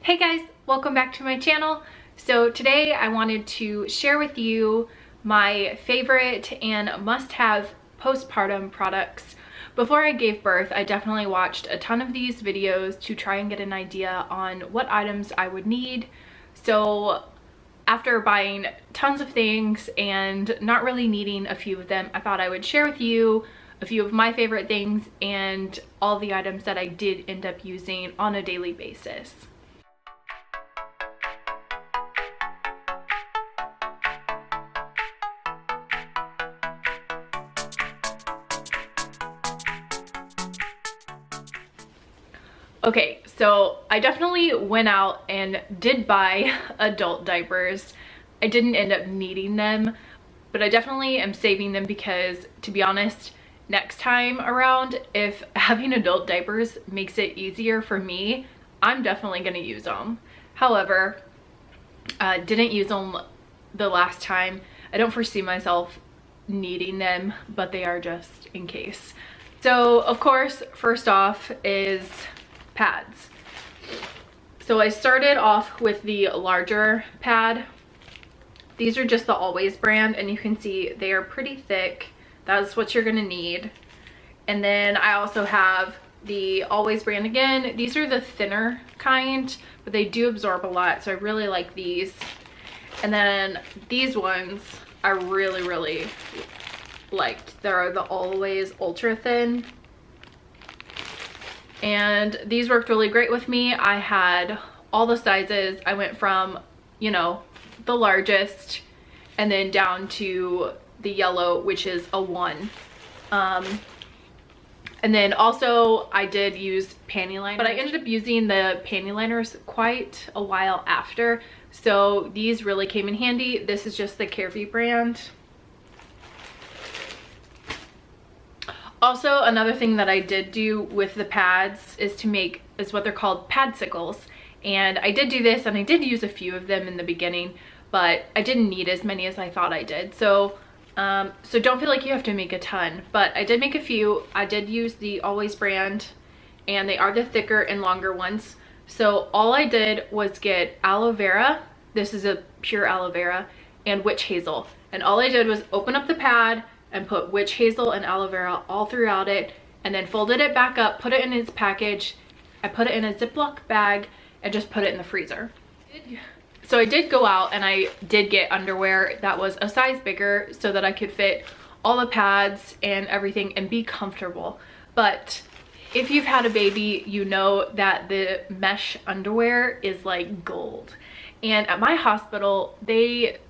Hey guys, welcome back to my channel. So today I wanted to share with you my favorite and must-have postpartum products. Before I gave birth, I definitely watched a ton of these videos to try and get an idea on what items I would need. So after buying tons of things and not really needing a few of them, I thought I would share with you a few of my favorite things and all the items that I did end up using on a daily basis. Okay, so I definitely went out and did buy adult diapers. I didn't end up needing them, but I definitely am saving them because, to be honest, next time around, if having adult diapers makes it easier for me, I'm definitely going to use them. However, didn't use them the last time. I don't foresee myself needing them, but they are just in case. So, of course, first off is pads. So I started off with the larger pad. These are just the Always brand, and you can see they are pretty thick. That's what you're gonna need. And then I also have the Always brand again. These are the thinner kind, but they do absorb a lot, so I really like these. And then these ones I really liked. They're the Always ultra thin, and these worked really great with me. I had all the sizes. I went from, you know, the largest and then down to the yellow, which is a 1. And then also I did use panty liners, but I ended up using the panty liners quite a while after, so these really came in handy. This is just the Carefree brand. Also, another thing that I did do with the pads is what they're called pad sickles. And I did do this, and I did use a few of them in the beginning, but I didn't need as many as I thought I did. So don't feel like you have to make a ton, but I did make a few. I did use the Always brand, and they are the thicker and longer ones. So all I did was get aloe vera. This is a pure aloe vera, and Witch-Hazel. And all I did was open up the pad and put Witch-Hazel and aloe vera all throughout it, and then folded it back up, put it in its package. I put it in a Ziploc bag and just put it in the freezer. So I did go out and I did get underwear that was a size bigger so that I could fit all the pads and everything and be comfortable. But if you've had a baby, you know that the mesh underwear is like gold. And at my hospital, they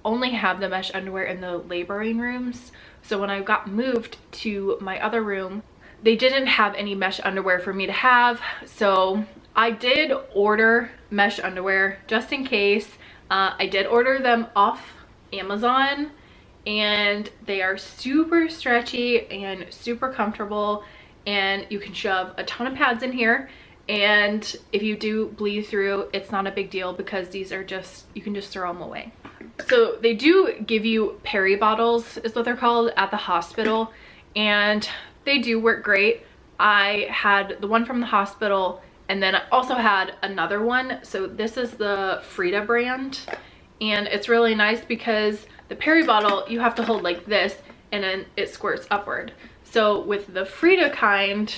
only have the mesh underwear in the laboring rooms. So when I got moved to my other room, they didn't have any mesh underwear for me to have. So I did order mesh underwear just in case. I did order them off Amazon, and they are super stretchy and super comfortable, and you can shove a ton of pads in here. And if you do bleed through, it's not a big deal because these are just, you can just throw them away. So they do give you peri bottles, is what they're called, at the hospital, and they do work great. I had the one from the hospital, and then I also had another one. So this is the Frida brand, and it's really nice because the peri bottle you have to hold like this, and then it squirts upward. So with the Frida kind,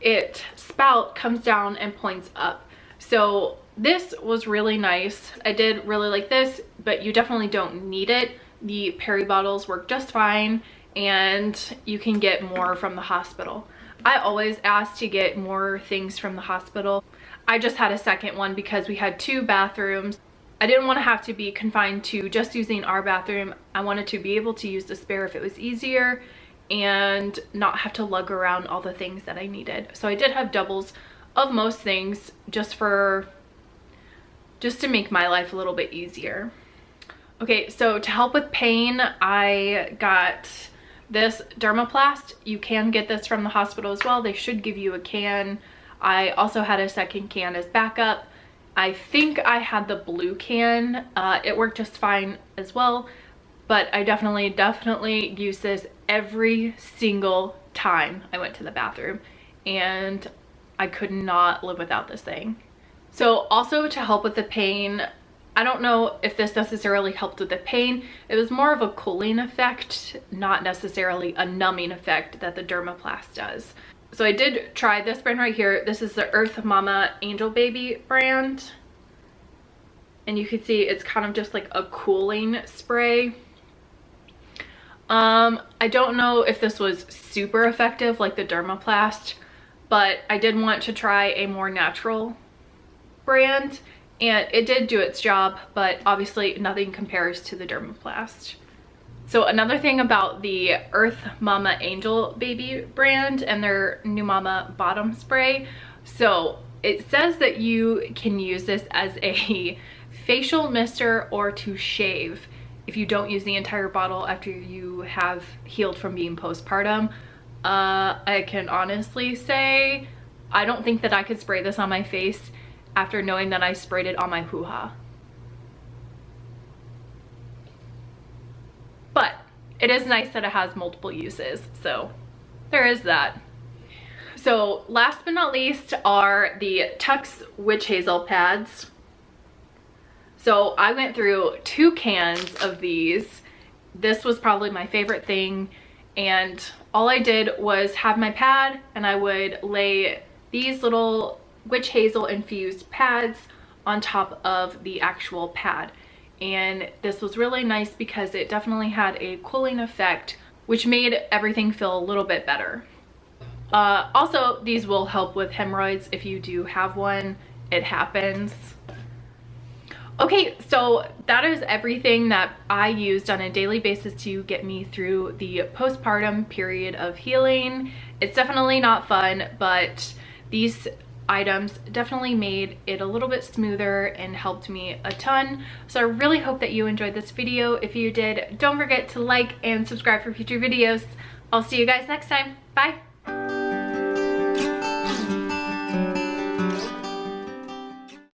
it spout comes down and points up. So this was really nice. I did really like this, but you definitely don't need it. The peri bottles work just fine, and you can get more from the hospital. I always ask to get more things from the hospital. I just had a second one because we had 2 bathrooms. I didn't want to have to be confined to just using our bathroom. I wanted to be able to use the spare if it was easier and not have to lug around all the things that I needed. So I did have doubles of most things just to make my life a little bit easier. Okay, so to help with pain, I got this Derma Plast. You can get this from the hospital as well. They should give you a can. I also had a second can as backup. I think I had the blue can. It worked just fine as well, but I definitely use this every single time I went to the bathroom, and I could not live without this thing. So also to help with the pain, I don't know if this necessarily helped with the pain. It was more of a cooling effect, not necessarily a numbing effect that the Derma Plast does. So I did try this brand right here. This is the Earth Mama Angel Baby brand. And you can see it's kind of just like a cooling spray. I don't know if this was super effective like the Derma Plast, but I did want to try a more natural brand, and it did do its job, but obviously nothing compares to the Derma Plast. So another thing about the Earth Mama Angel Baby brand and their New Mama bottom spray, so it says that you can use this as a facial mister or to shave if you don't use the entire bottle after you have healed from being postpartum. I can honestly say I don't think that I could spray this on my face after knowing that I sprayed it on my hoo-ha. But it is nice that it has multiple uses, so there is that. So last but not least are the Tux Witch-Hazel Pads. So I went through 2 cans of these. This was probably my favorite thing, and all I did was have my pad and I would lay these little witch hazel infused pads on top of the actual pad. And this was really nice because it definitely had a cooling effect, which made everything feel a little bit better. Also, these will help with hemorrhoids if you do have one. It happens. Okay, so that is everything that I used on a daily basis to get me through the postpartum period of healing. It's definitely not fun, but these items definitely made it a little bit smoother and helped me a ton. So I really hope that you enjoyed this video. If you did, don't forget to like and subscribe for future videos. I'll see you guys next time. Bye!